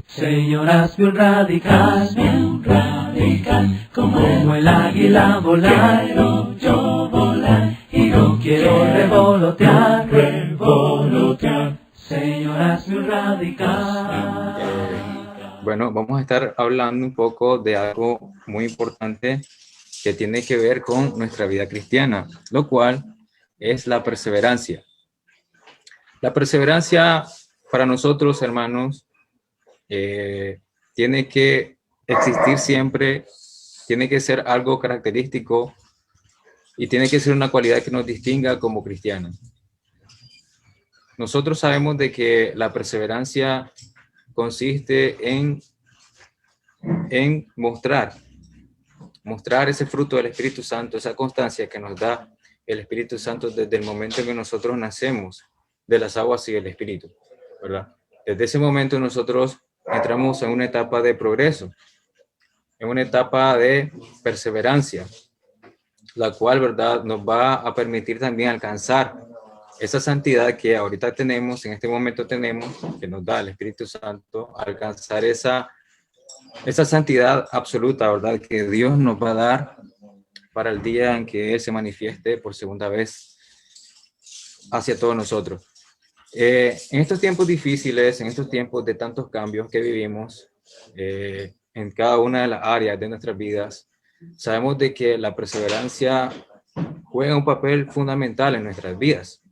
Señor, hazme un radical, como el águila volar. Quiero yo volar y no quiero revolotear. Señor, hazme un radical. Bueno, vamos a estar hablando un poco de algo muy importante que tiene que ver con nuestra vida cristiana, lo cual es la perseverancia. La perseverancia para nosotros, hermanos, tiene que existir siempre, tiene que ser algo característico y tiene que ser una cualidad que nos distinga como cristianos. Nosotros sabemos de que la perseverancia consiste en mostrar ese fruto del Espíritu Santo, esa constancia que nos da el Espíritu Santo desde el momento en que nosotros nacemos de las aguas y del Espíritu, ¿verdad? Desde ese momento nosotros entramos en una etapa de progreso, en una etapa de perseverancia, la cual, ¿verdad?, nos va a permitir también alcanzar esa santidad que ahorita tenemos, en este momento tenemos, que nos da el Espíritu Santo, alcanzar esa santidad absoluta, ¿verdad?, que Dios nos va a dar para el día en que Él se manifieste por segunda vez hacia todos nosotros. En estos tiempos difíciles, en estos tiempos de tantos cambios que vivimos, en cada una de las áreas de nuestras vidas, sabemos de que la perseverancia juega un papel fundamental en nuestras vidas.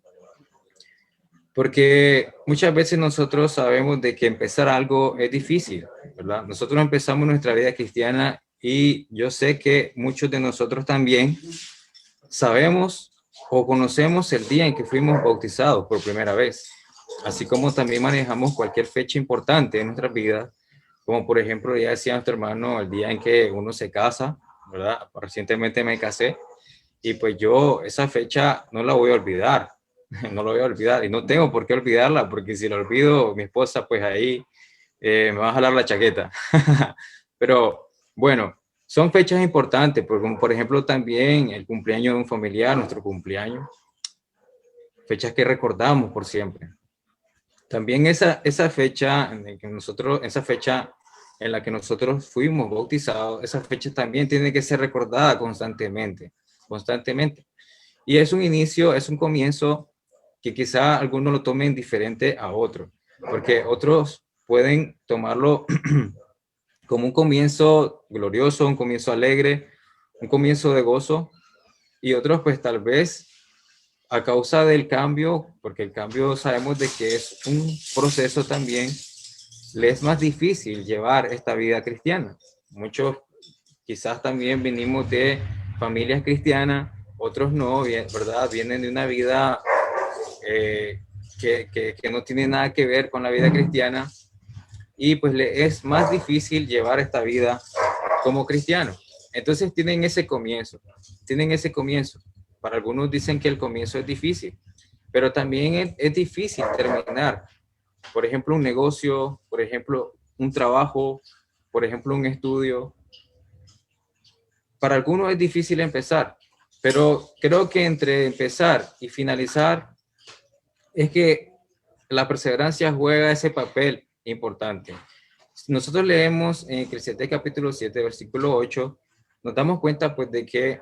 Porque muchas veces nosotros sabemos de que empezar algo es difícil, ¿verdad? Nosotros empezamos nuestra vida cristiana y yo sé que muchos de nosotros también sabemos o conocemos el día en que fuimos bautizados por primera vez, así como también manejamos cualquier fecha importante en nuestras vidas, como por ejemplo, ya decía nuestro hermano, el día en que uno se casa, ¿verdad? Recientemente me casé y pues yo esa fecha no la voy a olvidar, no lo voy a olvidar y no tengo por qué olvidarla, porque si lo olvido, mi esposa pues ahí me va a jalar la chaqueta. Pero bueno, son fechas importantes, porque como por ejemplo también el cumpleaños de un familiar, nuestro cumpleaños, fechas que recordamos por siempre. También esa fecha en que esa fecha en la que nosotros fuimos bautizados, esa fecha también tiene que ser recordada constantemente. Y es un inicio, es un comienzo que quizá algunos lo tomen diferente a otros, porque otros pueden tomarlo como un comienzo glorioso, un comienzo alegre, un comienzo de gozo, y otros pues tal vez a causa del cambio, porque el cambio sabemos de que es un proceso también, le es más difícil llevar esta vida cristiana. Muchos quizás también venimos de familias cristianas, otros no, ¿verdad? Vienen de una vida que no tiene nada que ver con la vida cristiana y pues le es más difícil llevar esta vida como cristiano. Entonces tienen ese comienzo. Para algunos dicen que el comienzo es difícil, pero también es difícil terminar. Por ejemplo, un negocio, por ejemplo, un trabajo, por ejemplo, un estudio. Para algunos es difícil empezar, pero creo que entre empezar y finalizar es que la perseverancia juega ese papel importante. Nosotros leemos en Eclesiastés capítulo 7, versículo 8, nos damos cuenta pues de que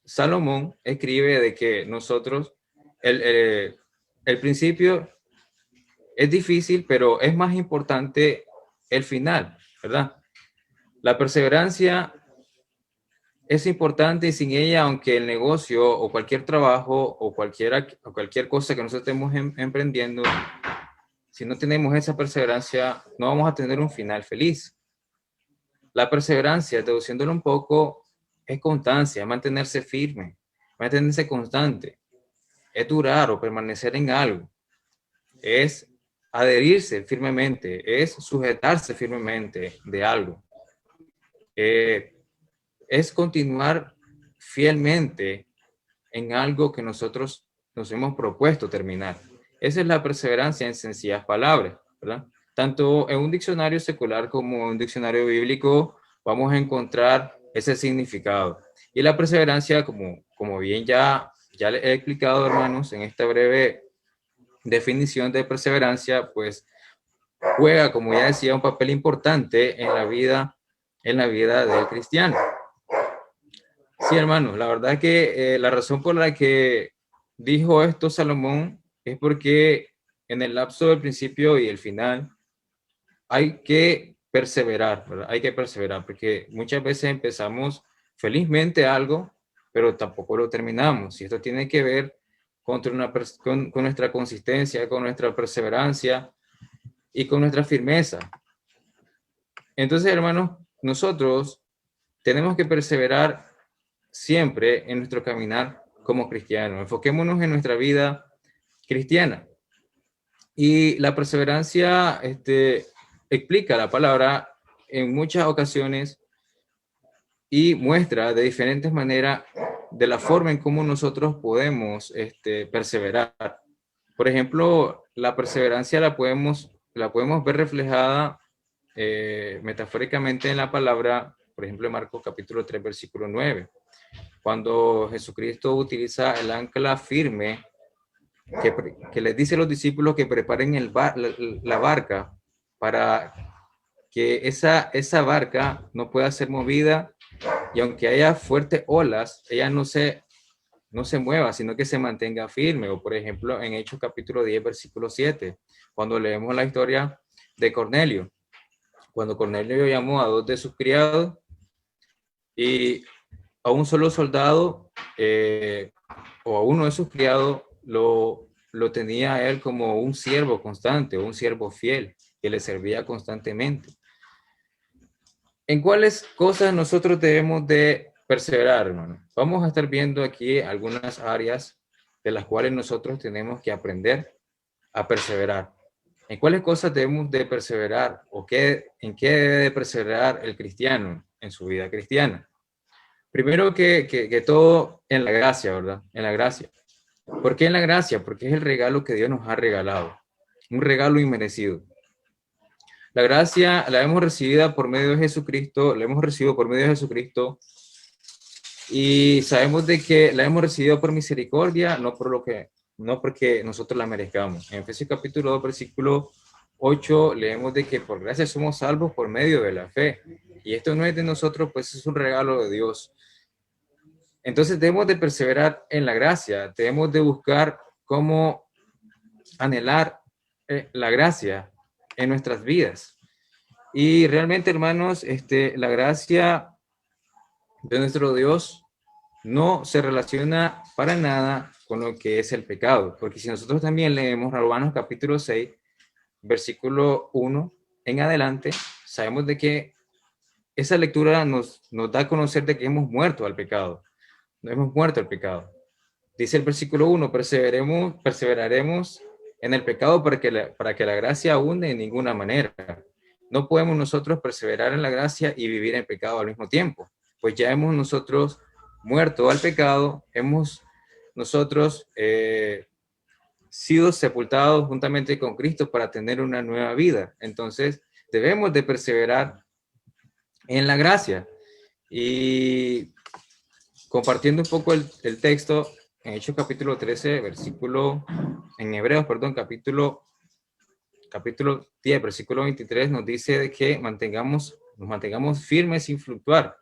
Salomón escribe de que nosotros, el principio es difícil, pero es más importante el final, ¿verdad? La perseverancia es importante y sin ella, aunque el negocio o cualquier trabajo o cualquier cosa que nosotros estemos emprendiendo, si no tenemos esa perseverancia, no vamos a tener un final feliz. La perseverancia, traduciéndolo un poco, es constancia, es mantenerse firme, mantenerse constante, es durar o permanecer en algo, es adherirse firmemente, es sujetarse firmemente de algo, es continuar fielmente en algo que nosotros nos hemos propuesto terminar. Esa es la perseverancia en sencillas palabras, ¿verdad? Tanto en un diccionario secular como en un diccionario bíblico vamos a encontrar ese significado. Y la perseverancia, como bien ya le he explicado, hermanos, en esta breve definición de perseverancia, pues juega, como ya decía, un papel importante en la vida del cristiano. Sí, hermanos, la verdad que la razón por la que dijo esto Salomón es porque en el lapso del principio y el final hay que perseverar, ¿verdad? Hay que perseverar, porque muchas veces empezamos felizmente algo, pero tampoco lo terminamos. Y esto tiene que ver con nuestra consistencia, con nuestra perseverancia y con nuestra firmeza. Entonces, hermanos, nosotros tenemos que perseverar siempre en nuestro caminar como cristianos. Enfoquémonos en nuestra vida cristiana. Y la perseverancia explica la palabra en muchas ocasiones y muestra de diferentes maneras de la forma en cómo nosotros podemos perseverar. Por ejemplo, la perseverancia la podemos ver reflejada metafóricamente en la palabra, por ejemplo, en Marcos capítulo 3, versículo 9, cuando Jesucristo utiliza el ancla firme que les dice a los discípulos que preparen la barca para que esa barca no pueda ser movida y aunque haya fuertes olas, ella no se mueva, sino que se mantenga firme. O por ejemplo, en Hechos capítulo 10, versículo 7, cuando leemos la historia de Cornelio, cuando Cornelio llamó a 2 de sus criados y a un solo soldado o a uno de sus criados lo tenía a él como un siervo constante, un siervo fiel, que le servía constantemente. ¿En cuáles cosas nosotros debemos de perseverar, hermano? Vamos a estar viendo aquí algunas áreas de las cuales nosotros tenemos que aprender a perseverar. ¿En cuáles cosas debemos de perseverar o en qué debe de perseverar el cristiano en su vida cristiana? Primero que todo, en la gracia, ¿verdad? En la gracia. ¿Por qué en la gracia? Porque es el regalo que Dios nos ha regalado. Un regalo inmerecido. La gracia la hemos recibido por medio de Jesucristo, y sabemos de que la hemos recibido por misericordia, no porque nosotros la merezcamos. En Efesios capítulo 2, versículo 8, leemos de que por gracia somos salvos por medio de la fe. Y esto no es de nosotros, pues es un regalo de Dios. Entonces debemos de perseverar en la gracia, debemos de buscar cómo anhelar la gracia en nuestras vidas. Y realmente, hermanos, la gracia de nuestro Dios no se relaciona para nada con lo que es el pecado, porque si nosotros también leemos Romanos capítulo 6, versículo 1 en adelante, sabemos de que esa lectura nos da a conocer de que hemos muerto al pecado. No hemos muerto al pecado. Dice el versículo 1, perseveraremos en el pecado para que la gracia abunde en ninguna manera. No podemos nosotros perseverar en la gracia y vivir en pecado al mismo tiempo, pues ya hemos nosotros muerto al pecado, hemos nosotros sido sepultados juntamente con Cristo para tener una nueva vida. Entonces, debemos de perseverar en la gracia. Y compartiendo un poco el texto, en Hechos capítulo 13, en Hebreos, perdón, capítulo 10, versículo 23, nos dice de que nos mantengamos firmes sin fluctuar.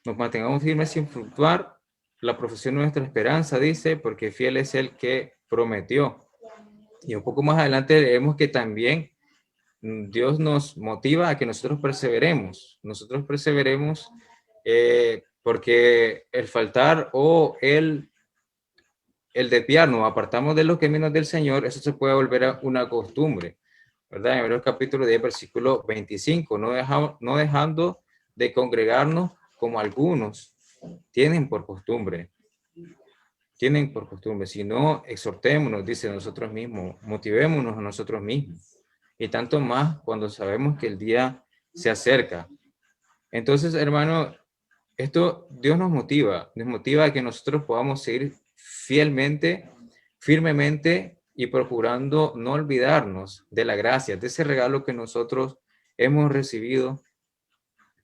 Nos mantengamos firmes sin fluctuar. La profesión de nuestra esperanza dice, porque fiel es el que prometió. Y un poco más adelante leemos que también Dios nos motiva a que nosotros perseveremos. Nosotros perseveremos porque el faltar o el desviarnos, apartamos de los caminos del Señor, eso se puede volver a una costumbre, ¿verdad? En Hebreos capítulo 10, versículo 25, no dejando de congregarnos como algunos tienen por costumbre, sino exhortémonos, dice nosotros mismos, motivémonos a nosotros mismos, y tanto más cuando sabemos que el día se acerca. Entonces, hermano, esto Dios nos motiva a que nosotros podamos seguir firmemente y procurando no olvidarnos de la gracia, de ese regalo que nosotros hemos recibido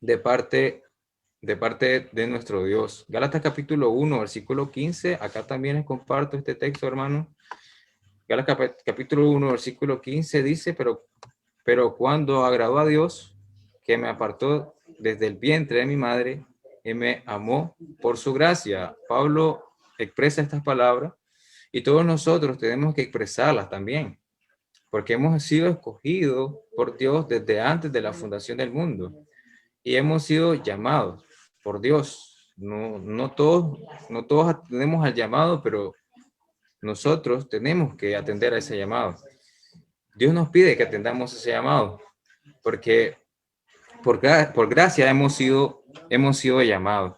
de parte de nuestro Dios. Gálatas capítulo 1, versículo 15, acá también les comparto este texto, hermano. Gálatas capítulo 1, versículo 15 dice, pero cuando agradó a Dios, que me apartó desde el vientre de mi madre y me amó por su gracia. Pablo expresa estas palabras y todos nosotros tenemos que expresarlas también, porque hemos sido escogidos por Dios desde antes de la fundación del mundo y hemos sido llamados por Dios. No todos atendemos al llamado, pero nosotros tenemos que atender a ese llamado. Dios nos pide que atendamos ese llamado, porque por gracia hemos sido llamados.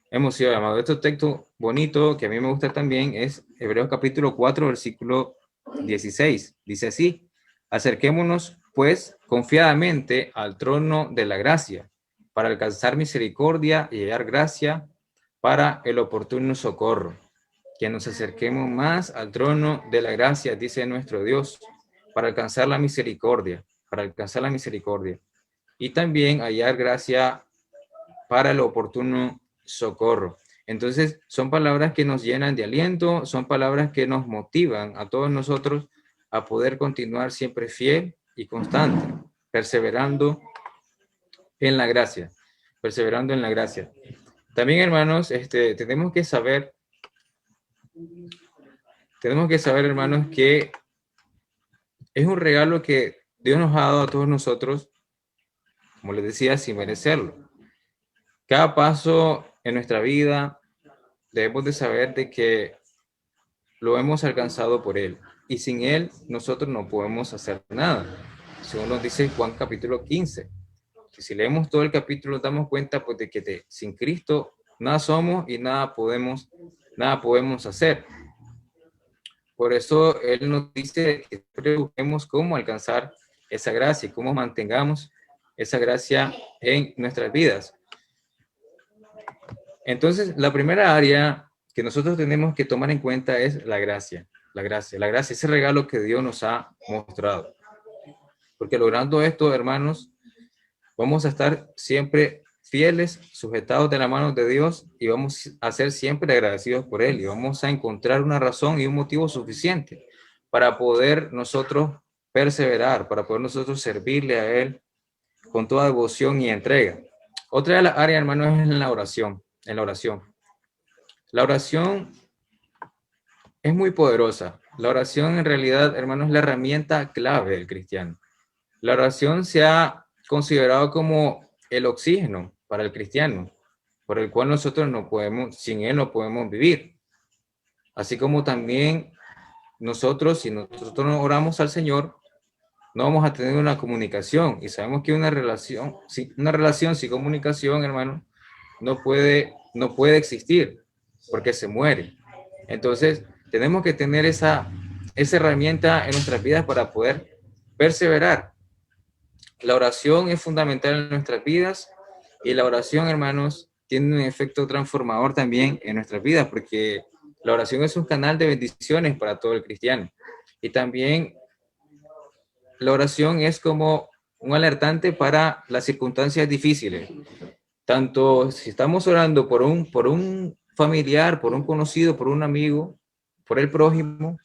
Hemos sido llamados. Este texto bonito que a mí me gusta también es Hebreos capítulo 4, versículo 16. Dice así: acerquémonos pues confiadamente al trono de la gracia para alcanzar misericordia y hallar gracia para el oportuno socorro. Que nos acerquemos más al trono de la gracia, dice nuestro Dios, para alcanzar la misericordia, y también hallar gracia para el oportuno socorro. Entonces, son palabras que nos llenan de aliento, son palabras que nos motivan a todos nosotros a poder continuar siempre fiel y constante, perseverando en la gracia. También, hermanos, tenemos que saber, hermanos, que es un regalo que Dios nos ha dado a todos nosotros, como les decía, sin merecerlo. Cada paso en nuestra vida debemos de saber de que lo hemos alcanzado por Él. Y sin Él nosotros no podemos hacer nada. Según nos dice Juan capítulo 15. Que si leemos todo el capítulo nos damos cuenta pues, de que sin Cristo nada somos y nada podemos hacer. Por eso Él nos dice que busquemos cómo alcanzar esa gracia y cómo mantengamos esa gracia en nuestras vidas. Entonces, la primera área que nosotros tenemos que tomar en cuenta es la gracia, ese regalo que Dios nos ha mostrado. Porque logrando esto, hermanos, vamos a estar siempre fieles, sujetados de la mano de Dios y vamos a ser siempre agradecidos por Él y vamos a encontrar una razón y un motivo suficiente para poder nosotros perseverar, para poder nosotros servirle a Él con toda devoción y entrega. Otra de las áreas, hermanos, es en la oración. La oración es muy poderosa. La oración, en realidad, hermanos, es la herramienta clave del cristiano. La oración se ha considerado como el oxígeno para el cristiano, por el cual nosotros sin él no podemos vivir. Así como también nosotros, si nosotros no oramos al Señor, no vamos a tener una comunicación. Y sabemos que una relación sin comunicación, hermano, no puede existir, porque se muere. Entonces, tenemos que tener esa herramienta en nuestras vidas para poder perseverar. La oración es fundamental en nuestras vidas y la oración, hermanos, tiene un efecto transformador también en nuestras vidas, porque la oración es un canal de bendiciones para todo el cristiano. Y también la oración es como un alertante para las circunstancias difíciles. Tanto si estamos orando por un familiar, por un conocido, por un amigo, por el prójimo,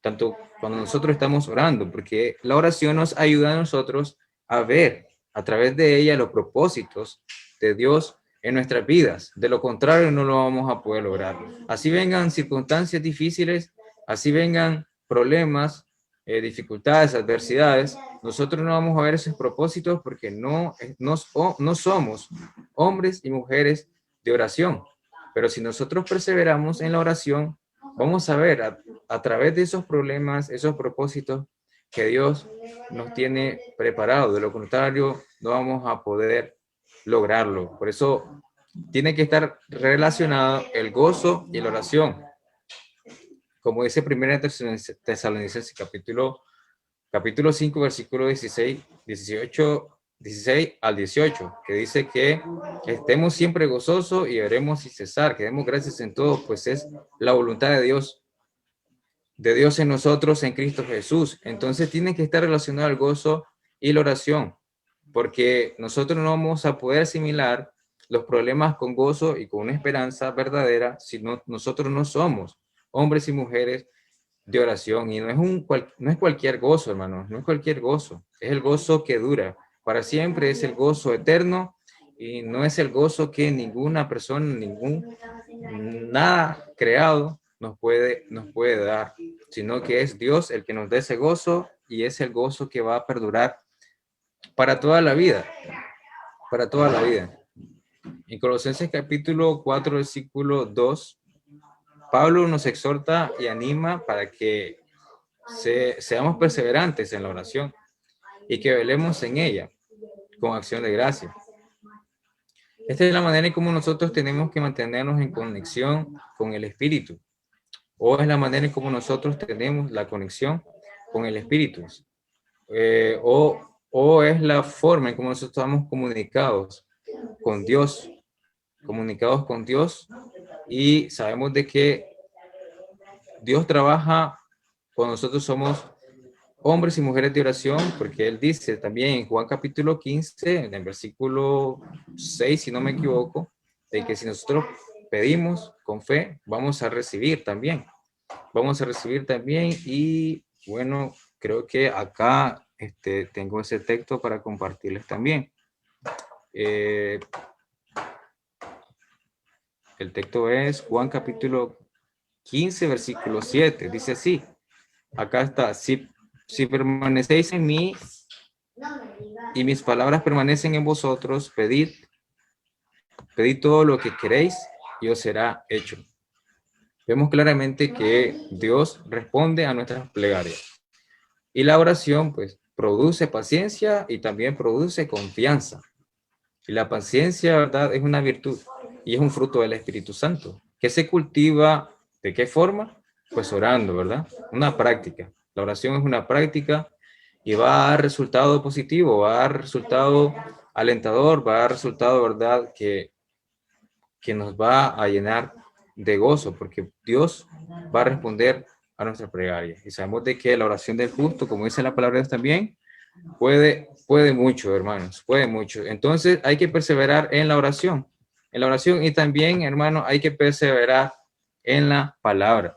tanto cuando nosotros estamos orando, porque la oración nos ayuda a nosotros a ver a través de ella los propósitos de Dios en nuestras vidas. De lo contrario, no lo vamos a poder lograr. Así vengan circunstancias difíciles, así vengan problemas, dificultades, adversidades, nosotros no vamos a ver esos propósitos porque no somos hombres y mujeres de oración. Pero si nosotros perseveramos en la oración, vamos a ver a través de esos problemas, esos propósitos que Dios nos tiene preparado. De lo contrario, no vamos a poder lograrlo. Por eso tiene que estar relacionado el gozo y la oración. Como dice 1 Tesalonicenses capítulo 5, versículo 16 al 18, que dice que estemos siempre gozosos y oremos sin cesar, que demos gracias en todo, pues es la voluntad de Dios en nosotros, en Cristo Jesús. Entonces tiene que estar relacionado el gozo y la oración, porque nosotros no vamos a poder asimilar los problemas con gozo y con una esperanza verdadera si nosotros no somos hombres y mujeres de oración. Y no es, no es cualquier gozo, hermanos, no es cualquier gozo. Es el gozo que dura para siempre, es el gozo eterno y no es el gozo que ninguna persona, nada creado nos puede dar, sino que es Dios el que nos da ese gozo y es el gozo que va a perdurar para toda la vida, para toda la vida. En Colosenses capítulo 4, versículo 2, Pablo nos exhorta y anima para que seamos perseverantes en la oración y que velemos en ella con acción de gracia. Esta es la manera en cómo nosotros tenemos que mantenernos en conexión con el Espíritu, o es la manera en cómo nosotros tenemos la conexión con el Espíritu, o es la forma en cómo nosotros estamos comunicados con Dios, y sabemos de que Dios trabaja cuando nosotros somos hombres y mujeres de oración, porque Él dice también en Juan capítulo 15, en el versículo 6, si no me equivoco, de que si nosotros pedimos con fe, vamos a recibir también. Vamos a recibir también y bueno, creo que acá tengo ese texto para compartirles también. El texto es Juan capítulo 15, versículo 7. Dice así, acá está, si permanecéis en mí y mis palabras permanecen en vosotros, pedid todo lo que queréis y os será hecho. Vemos claramente que Dios responde a nuestras plegarias. Y la oración, pues, produce paciencia y también produce confianza. Y la paciencia, ¿verdad?, es una virtud y es un fruto del Espíritu Santo, que se cultiva, ¿de qué forma? Pues orando, ¿verdad? Una práctica. La oración es una práctica y va a dar resultado positivo, va a dar resultado alentador, va a dar resultado, ¿verdad?, que nos va a llenar de gozo, porque Dios va a responder a nuestras plegarias. Y sabemos de que la oración del justo, como dice la palabra de Dios también, puede mucho, hermanos, puede mucho. Entonces hay que perseverar en la oración y también, hermanos, hay que perseverar en la palabra,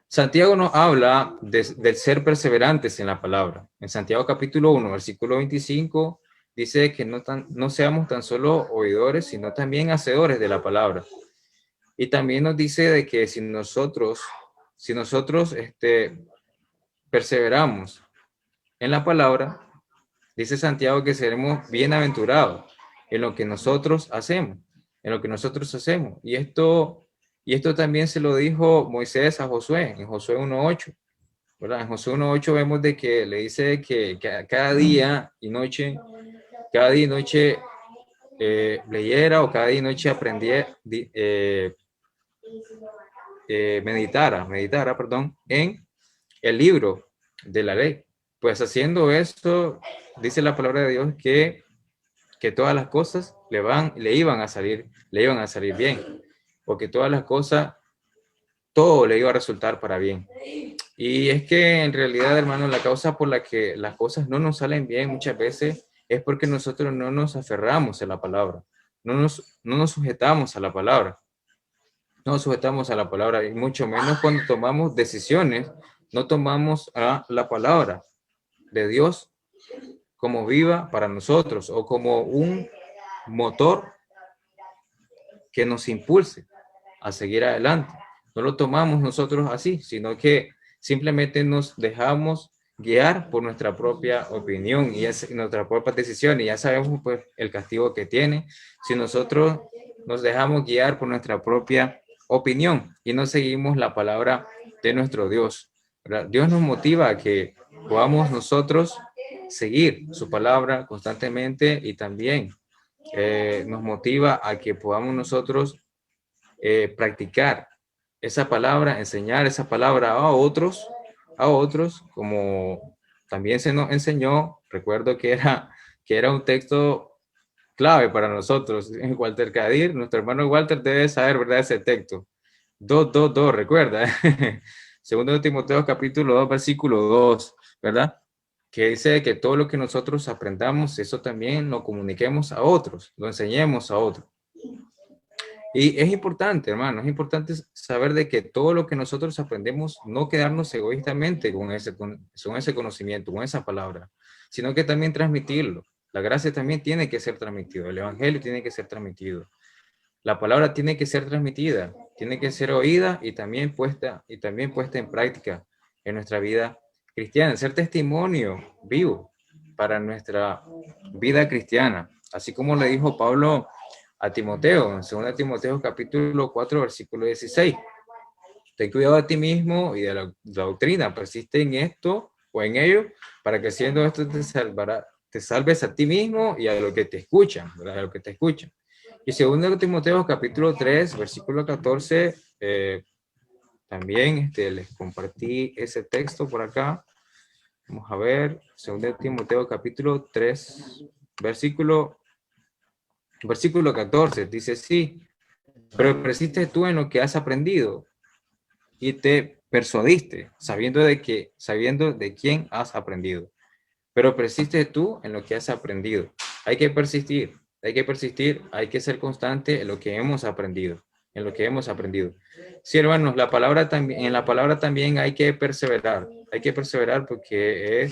Santiago nos habla del ser perseverantes en la palabra. En Santiago capítulo 1, versículo 25, dice que no seamos tan solo oidores, sino también hacedores de la palabra. Y también nos dice de que si nosotros perseveramos en la palabra, dice Santiago que seremos bienaventurados en lo que nosotros hacemos, Y esto también se lo dijo Moisés a Josué, en Josué 1.8, ¿verdad? En Josué 1.8 vemos de que le dice que cada día y noche leyera o cada día y noche aprendiera, meditara, en el libro de la ley. Pues haciendo esto, dice la palabra de Dios que todas las cosas le iban a salir bien, porque todas las cosas, todo le iba a resultar para bien. Y es que en realidad, hermano, la causa por la que las cosas no nos salen bien muchas veces es porque nosotros no nos aferramos a la palabra, no nos sujetamos a la palabra. No nos sujetamos a la palabra, y mucho menos cuando tomamos decisiones, no tomamos a la palabra de Dios como viva para nosotros o como un motor que nos impulse a seguir adelante. No lo tomamos nosotros así, sino que simplemente nos dejamos guiar por nuestra propia opinión y nuestra propia decisión, y ya sabemos pues el castigo que tiene si nosotros nos dejamos guiar por nuestra propia opinión y no seguimos la palabra de nuestro Dios, ¿verdad? Dios nos motiva a que podamos nosotros seguir su palabra constantemente y también nos motiva a que podamos nosotros practicar esa palabra, enseñar esa palabra a otros, como también se nos enseñó. Recuerdo que era un texto clave para nosotros. Walter Kadir, nuestro hermano Walter debe saber, ¿verdad?, ese texto. 2, recuerda. Segundo de Timoteo capítulo 2, versículo 2, ¿verdad? Que dice que todo lo que nosotros aprendamos, eso también lo comuniquemos a otros, lo enseñemos a otros. Y es importante, hermano, es importante saber de que todo lo que nosotros aprendemos, no quedarnos egoístamente con ese conocimiento, con esa palabra, sino que también transmitirlo. La gracia también tiene que ser transmitido, el evangelio tiene que ser transmitido. La palabra tiene que ser transmitida, tiene que ser oída y también puesta en práctica en nuestra vida cristiana, ser testimonio vivo para nuestra vida cristiana. Así como le dijo Pablo a Timoteo, en 2 Timoteo capítulo 4, versículo 16. Ten cuidado de ti mismo y de la doctrina, persiste en esto o en ello, para que siendo esto te salves a ti mismo y a los que te escuchan, ¿verdad? A los que te escuchan. Y 2 Timoteo capítulo 3, versículo 14, también les compartí ese texto por acá. Vamos a ver, 2 Timoteo capítulo 3, versículo 14, dice sí, pero persiste tú en lo que has aprendido y te persuadiste, sabiendo de quién has aprendido. Pero persiste tú en lo que has aprendido. Hay que persistir, hay que ser constante en lo que hemos aprendido, Sí, hermanos, en la palabra también hay que perseverar porque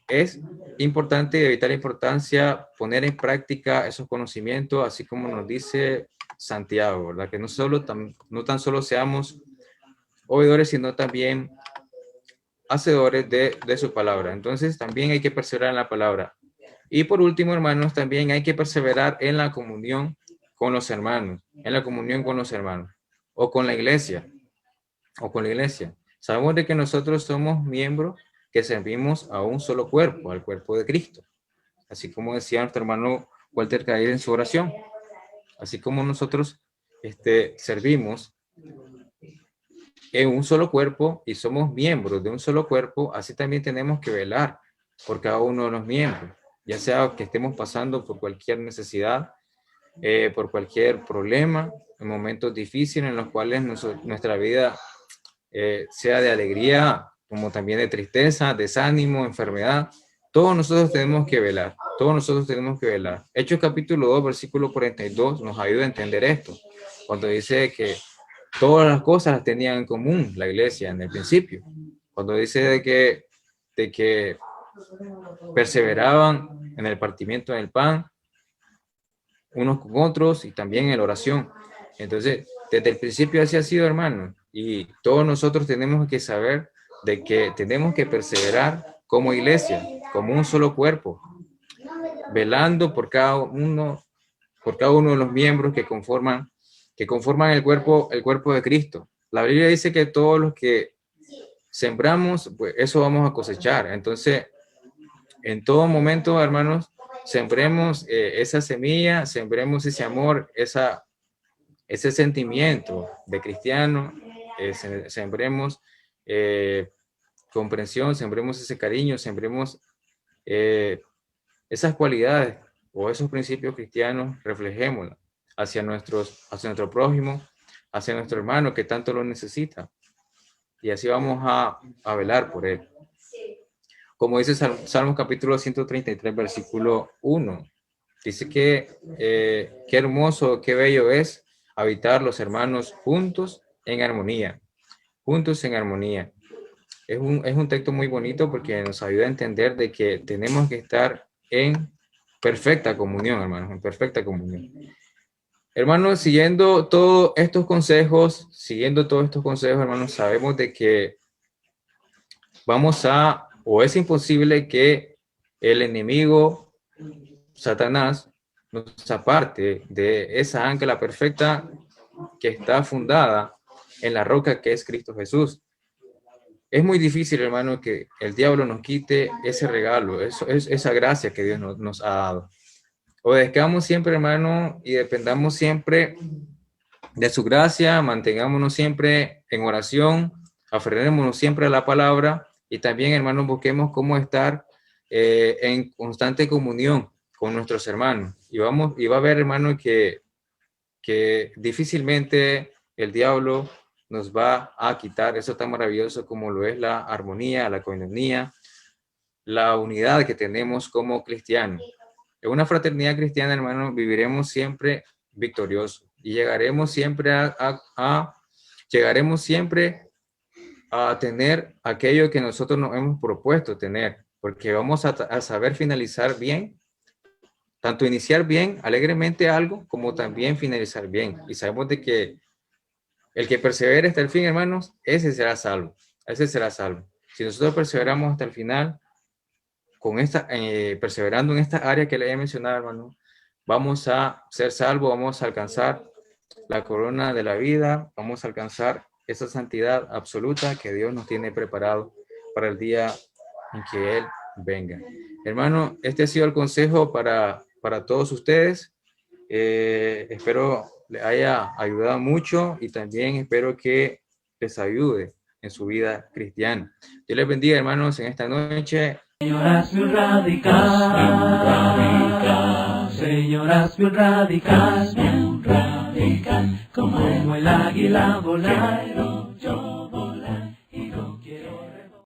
es importante, de vital importancia, poner en práctica esos conocimientos, así como nos dice Santiago, ¿verdad? Que no tan solo seamos oidores, sino también hacedores de su palabra. Entonces, también hay que perseverar en la palabra. Y por último, hermanos, también hay que perseverar en la comunión con los hermanos, o con la iglesia, Sabemos de que nosotros somos miembros que servimos a un solo cuerpo, al cuerpo de Cristo. Así como decía nuestro hermano Walter Caír en su oración. Así como nosotros servimos en un solo cuerpo y somos miembros de un solo cuerpo, así también tenemos que velar por cada uno de los miembros, ya sea que estemos pasando por cualquier necesidad, por cualquier problema, en momentos difíciles en los cuales nuestra vida sea de alegría, como también de tristeza, desánimo, enfermedad. Todos nosotros tenemos que velar, Hechos capítulo 2, versículo 42 nos ayuda a entender esto, cuando dice que todas las cosas las tenían en común la iglesia en el principio. Cuando dice de que perseveraban en el partimiento del pan, unos con otros y también en la oración. Entonces, desde el principio así ha sido, hermano, y todos nosotros tenemos que saber de que tenemos que perseverar como iglesia, como un solo cuerpo, velando por cada uno de los miembros que conforman el cuerpo de Cristo. La Biblia dice que todos los que sembramos, pues eso vamos a cosechar. Entonces, en todo momento, hermanos, sembremos esa semilla, sembremos ese amor, ese sentimiento de cristiano, sembremos comprensión, sembremos ese cariño, sembremos esas cualidades o esos principios cristianos, reflejémoslos hacia nuestro prójimo, hacia nuestro hermano que tanto lo necesita. Y así vamos a velar por él. Como dice Salmos capítulo 133, versículo 1. Dice que qué hermoso, qué bello es habitar los hermanos juntos en armonía. Es un texto muy bonito porque nos ayuda a entender de que tenemos que estar en perfecta comunión, hermanos, en perfecta comunión. Hermanos, siguiendo todos estos consejos, hermanos, sabemos de que es imposible que el enemigo, Satanás, nos aparte de esa ancla perfecta que está fundada en la roca que es Cristo Jesús. Es muy difícil, hermano, que el diablo nos quite ese regalo, esa gracia que Dios nos ha dado. Obedezcamos siempre, hermano, y dependamos siempre de su gracia, mantengámonos siempre en oración, aferrémonos siempre a la palabra y también, hermanos, busquemos cómo estar en constante comunión con nuestros hermanos. Y va a ver, hermano, que difícilmente el diablo nos va a quitar eso tan maravilloso como lo es la armonía, la coinonía, la unidad que tenemos como cristianos. En una fraternidad cristiana, hermano, viviremos siempre victoriosos y llegaremos siempre llegaremos siempre a tener aquello que nosotros nos hemos propuesto tener, porque vamos a saber finalizar bien, tanto iniciar bien, alegremente algo, como también finalizar bien. Y sabemos de que el que persevere hasta el fin, hermanos, ese será salvo. Ese será salvo. Si nosotros perseveramos hasta el final, perseverando en esta área que le he mencionado, hermano, vamos a ser salvos, vamos a alcanzar la corona de la vida, vamos a alcanzar esa santidad absoluta que Dios nos tiene preparado para el día en que Él venga. Hermano, este ha sido el consejo para todos ustedes. Espero les haya ayudado mucho y también espero que les ayude en su vida cristiana. Dios les bendiga, hermanos, en esta noche. Señor, hazme un radical. Señor, hazme un radical. Como el águila volar.